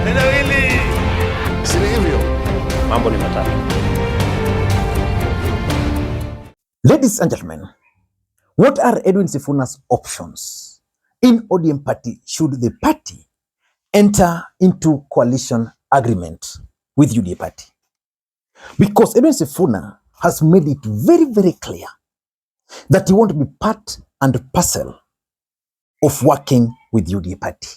Neno hili si hivyo. Mambo ni matatu. Ladies and gentlemen, what are Edwin Sifuna's options in ODM party should the party enter into coalition agreement with UDA party? Because Edwin Sifuna has made it very, very clear that he won't be part and parcel of working with UDA party.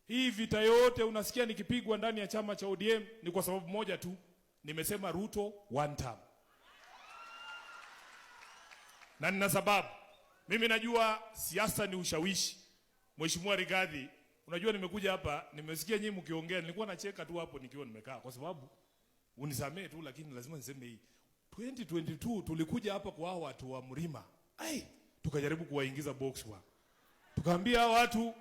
Hii vita yote unasikia nikipigwa ndani ya chama cha ODM ni kwa sababu moja tu. Nimesema Ruto one term. Na nina sababu. Mimi najua siasa ni ushawishi. Mheshimiwa Rigathi, unajua nimekuja hapa, nimesikia nyinyi mkiongea, nilikuwa nacheka tu hapo nikiwa nimekaa kwa sababu unisamee tu, lakini lazima niseme hii. 2022 tulikuja hapa kwa hao watu wa Mlima. Tukajaribu kuwaingiza box wa. Tukaambia hao watu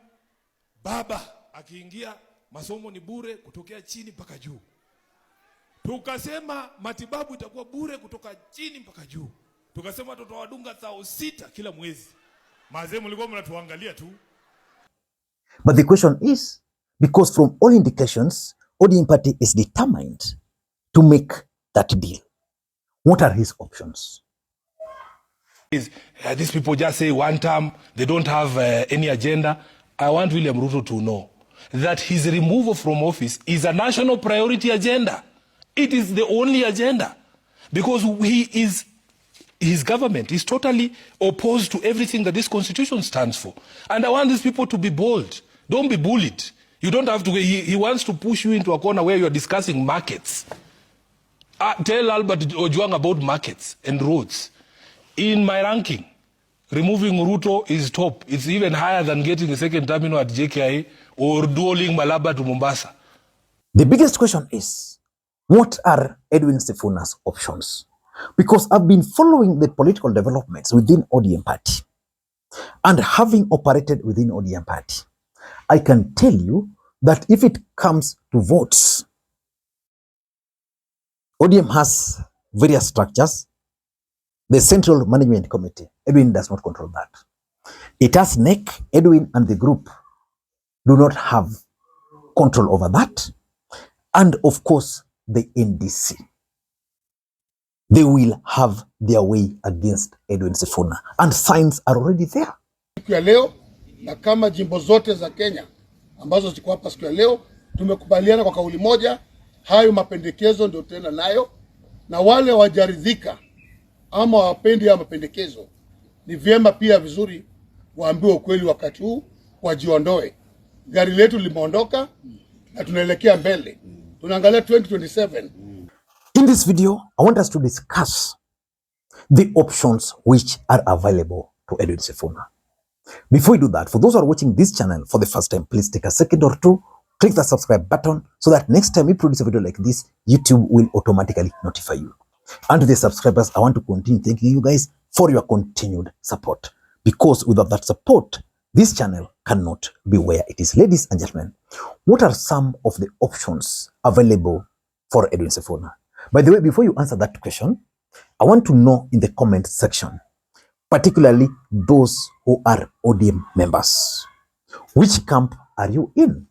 baba akiingia masomo ni bure kutokea chini mpaka juu. Tukasema matibabu itakuwa bure kutoka chini mpaka juu. Tukasema tutawadunga 6,000 kila mwezi. Mazee mlikuwa mnatuangalia tu. But the question is, because from all indications, ODM party is determined to make that deal. What are his options? These people just say one term, they don't have any agenda. I want William Ruto to know that his removal from office is a national priority agenda. It is the only agenda because his government is totally opposed to everything that this constitution stands for. And I want these people to be bold. Don't be bullied. You don't have to. He wants to push you into a corner where you are discussing markets. Tell Albert Ojwang about markets and roads. In my ranking, removing Ruto is top. It's even higher than getting a second terminal at JKIA or dualing Malaba to Mombasa. The biggest question is, what are Edwin Sifuna's options? Because I've been following the political developments within ODM party and having operated within ODM party, I can tell you that if it comes to votes, ODM has various structures. The Central Management Committee, Edwin does not control that. It has NEC, Edwin and the group do not have control over that. And of course, the NDC. They will have their way against Edwin Sifuna. And signs are already there. Siku ya leo, na kama jimbo zote za Kenya, ambazo ziko hapa siku ya leo, tumekubaliana kwa kauli moja, hayo mapendekezo ndio tena nayo, na wale wajaridhika ama wapendi ya mapendekezo, ni vyema pia vizuri waambiwe ukweli wakati huu, wajiondoe. Gari letu limeondoka na tunaelekea mbele. Tunaangalia 2027. In this video, I want us to discuss the options which are available to Edwin Sifuna. Before we do that, for those who are watching this channel for the first time, please take a second or two, click the subscribe button so that next time we produce a video like this, YouTube will automatically notify you. And to the subscribers, I want to continue thanking you guys for your continued support. Because without that support, this channel cannot be where it is. Ladies and gentlemen, what are some of the options available for Edwin Sifuna? By the way, before you answer that question, I want to know in the comment section, particularly those who are ODM members, which camp are you in?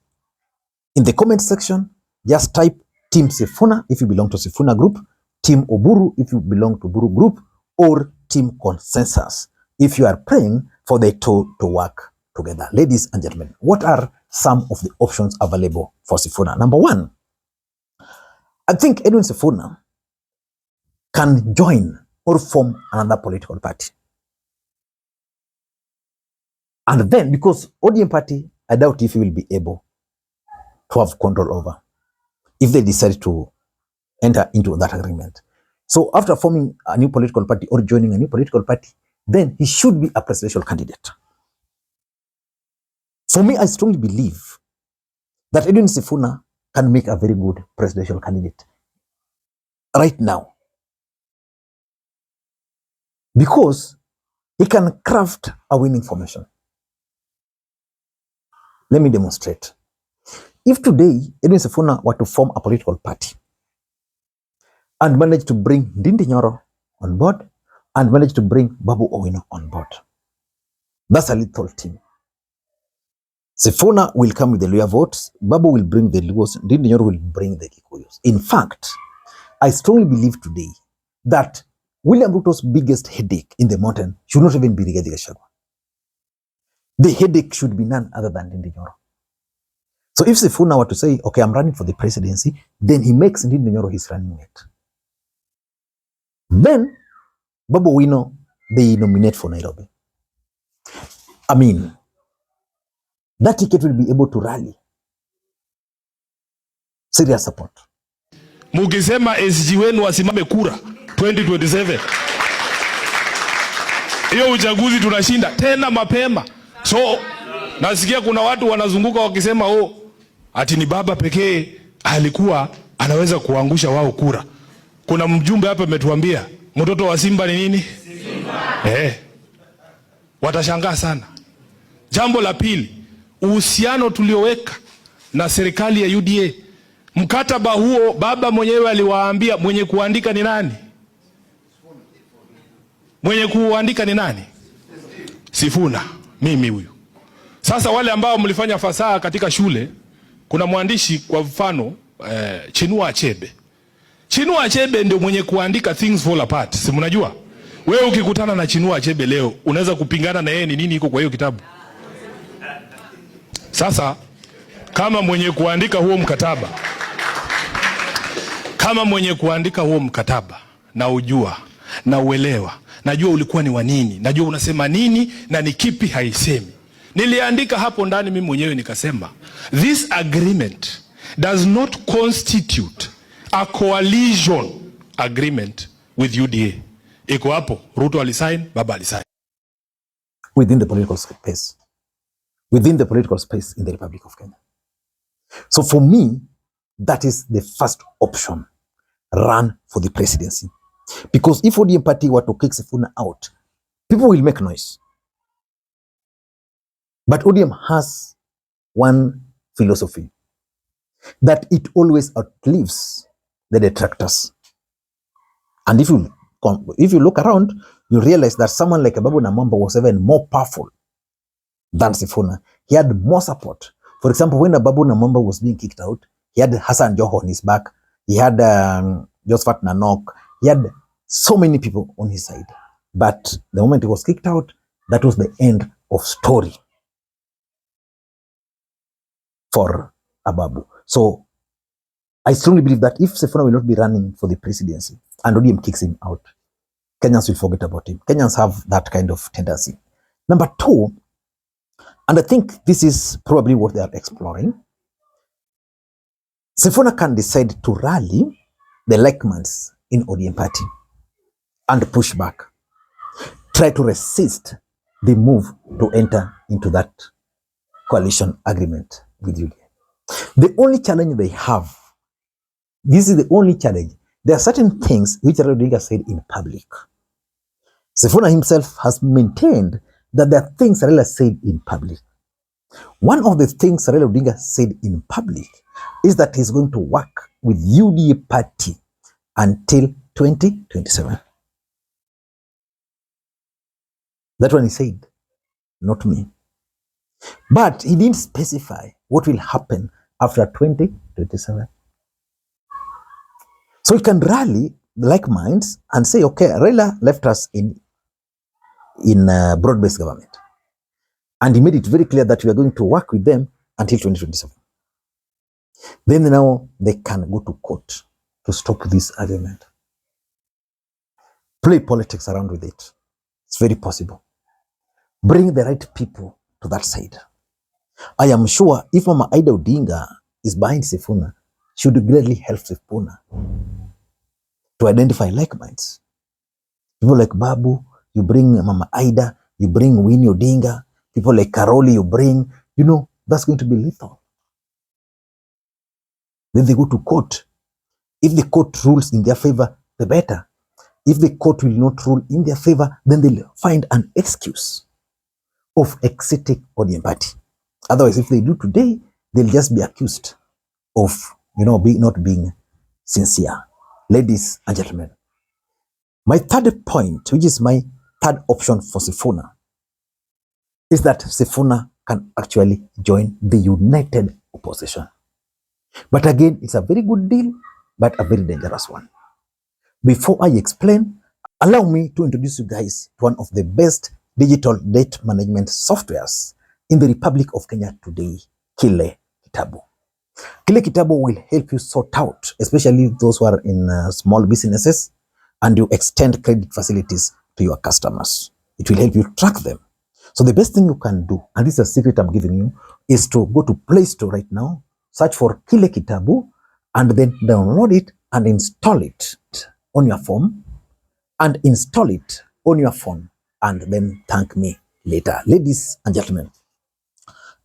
In the comment section, just type Team Sifuna if you belong to Sifuna group, Team Oburu if you belong to Oburu group, or Team Consensus if you are praying for the two to work together. Ladies and gentlemen, what are some of the options available for Sifuna? Number one, I think Edwin Sifuna can join or form another political party. And then, because ODM party, I doubt if he will be able to have control over if they decide to enter into that agreement. So after forming a new political party or joining a new political party, then he should be a presidential candidate. For me, I strongly believe that Edwin Sifuna can make a very good presidential candidate right now, because he can craft a winning formation. Let me demonstrate. If today Edwin Sifuna were to form a political party and manage to bring Ndindi Nyoro on board and manage to bring Babu Owino on board, that's a little team. Sifuna will come with the Luhya votes. Babu will bring the Luos. Ndindi Nyoro will bring the Kikuyus. In fact, I strongly believe today that William Ruto's biggest headache in the mountain should not even be Rigathi Gachagua. The headache should be none other than Ndindi Nyoro. So if Sifuna were to say, okay, I'm running for the presidency, then he makes Ndindi Nyoro his running mate. Then, Babu Wino, they nominate for Nairobi. I mean, that ticket will be able to rally serious support. Mukisema SG wenu wasimame kura 2027. Hiyo uchaguzi tunashinda tena mapema. So, nasikia kuna watu wanazunguka wakisema ati ni baba pekee alikuwa anaweza kuangusha wao kura. Kuna mjumbe hapa ametuambia mtoto wa Simba ni nini? Simba. Watashangaa sana. Jambo la pili, uhusiano tulioweka na serikali ya UDA. Mkataba huo baba mwenyewe aliwaambia mwenye kuandika ni nani? Mwenye kuandika ni nani? Sifuna, mimi huyu. Sasa wale ambao mlifanya fasaha katika shule, kuna mwandishi kwa mfano Chinua Achebe. Chinua Achebe ndio mwenye kuandika Things Fall Apart. Si mnajua? Wewe ukikutana na Chinua Achebe leo, unaweza kupingana na yeye ni nini iko kwa hiyo kitabu? Sasa kama mwenye kuandika huo mkataba, na ujua, na uelewa, najua ulikuwa ni wa nini, najua unasema nini na ni kipi haisemi. Niliandika hapo ndani mimi mwenyewe nikasema, this agreement does not constitute a coalition agreement with UDA. Iko hapo, Ruto alisign, baba alisign. Within the political space. Within the political space in the Republic of Kenya. So for me, that is the first option. Run for the presidency. Because if ODM party were to kick Sifuna out, people will make noise. But ODM has one philosophy, that it always outlives the detractors. And if you look around, you realize that someone like Babu Namwamba was even more powerful than Sifuna. He had more support. For example, when Babu Namwamba was being kicked out, he had Hassan Joho on his back. He had Josephat Nanok. He had so many people on his side. But the moment he was kicked out, that was the end of story for Ababu. So I strongly believe that if Sifuna will not be running for the presidency and ODM kicks him out, Kenyans will forget about him. Kenyans have that kind of tendency. Number two, and I think this is probably what they are exploring, Sifuna can decide to rally the like-minds in ODM party and push back, try to resist the move to enter into that coalition agreement with UDA. The only challenge they have, this is the only challenge, there are certain things which Raila Odinga said in public. Sifuna himself has maintained that there are things Raila said in public. One of the things Raila Odinga said in public is that he's going to work with UDA party until 2027. That one he said, not me. But he didn't specify what will happen after 2027. So he can rally like minds and say, okay, Raila left us in broad-based government. And he made it very clear that we are going to work with them until 2027. Then now they can go to court to stop this agreement. Play politics around with it. It's very possible. Bring the right people to that side. I am sure if Mama Ida Odinga is behind Sifuna, she would greatly help Sifuna to identify like minds. People like Babu, you bring Mama Ida, you bring Winnie Odinga, people like Karoli, you bring, that's going to be lethal. Then they go to court. If the court rules in their favor, the better. If the court will not rule in their favor, then they'll find an excuse of exiting ODM party. Otherwise, if they do today, they'll just be accused of, not being sincere. Ladies and gentlemen, my third point, which is my third option for Sifuna, is that Sifuna can actually join the united opposition. But again, it's a very good deal, but a very dangerous one. Before I explain, allow me to introduce you guys to one of the best digital debt management softwares in the Republic of Kenya today, Kile Kitabu. Kile Kitabu will help you sort out, especially those who are in small businesses, and you extend credit facilities to your customers. It will help you track them. So the best thing you can do, and this is a secret I'm giving you, is to go to Play Store right now, search for Kile Kitabu, and then download it and install it on your phone, and then thank me later. Ladies and gentlemen,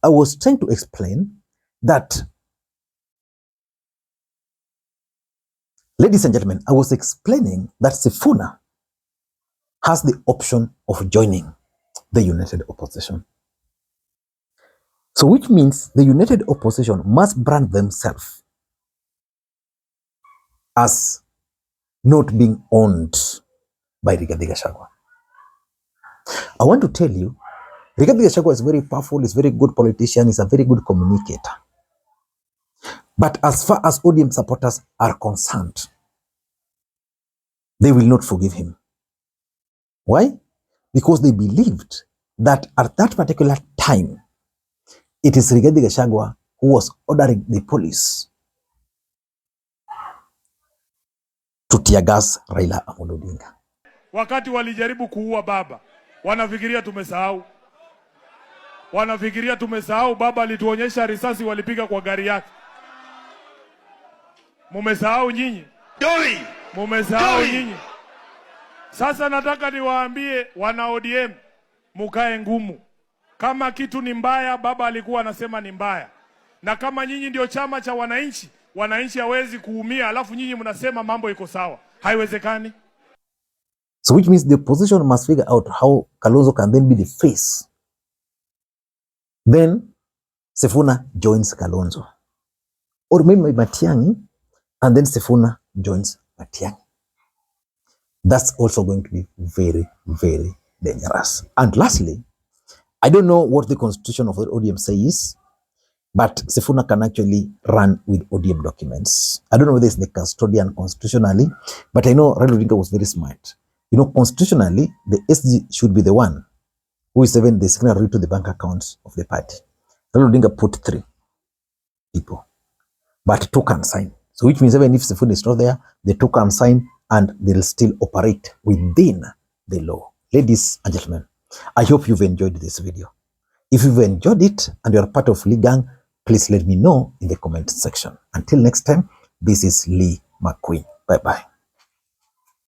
I was trying to explain that Sifuna has the option of joining the united opposition. So which means the united opposition must brand themselves as not being owned by Rigathi Gachagua. I want to tell you, Rigathi Gachagua is very powerful, is very good politician, is a very good communicator. But as far as ODM supporters are concerned, they will not forgive him. Why? Because they believed that at that particular time, it is Rigathi Gachagua who was ordering the police to tear gas Raila Odinga. Wakati walijaribu kuua baba, wanafikiria tumesahau baba alituonyesha risasi walipiga kwa gari yake. Mumesahau nyinyi? Mumesahau nyinyi? Sasa nataka niwaambie wana ODM, mukae ngumu. Kama kitu ni mbaya, baba alikuwa anasema ni mbaya. Na kama nyinyi ndio chama cha wananchi, wananchi hawezi kuumia alafu nyinyi mnasema mambo iko sawa. Haiwezekani. So which means the opposition must figure out how Kalonzo can then be the face. Then Sifuna joins Kalonzo. Or maybe Matiang'i, and then Sifuna joins Matiang'i. That's also going to be very, very dangerous. And lastly, I don't know what the constitution of the ODM says, but Sifuna can actually run with ODM documents. I don't know whether it's the custodian constitutionally, but I know Raila Odinga was very smart. You know, constitutionally, the SG should be the one who is even the signatory to the bank accounts of the party. Raila Odinga put 3 people, but 2 can sign. So which means even if Sifuna is not there, the 2 can sign and they'll still operate within the law. Ladies and gentlemen, I hope you've enjoyed this video. If you've enjoyed it and you're part of Lee Gang, please let me know in the comment section. Until next time, this is Lee Makwiny. Bye-bye.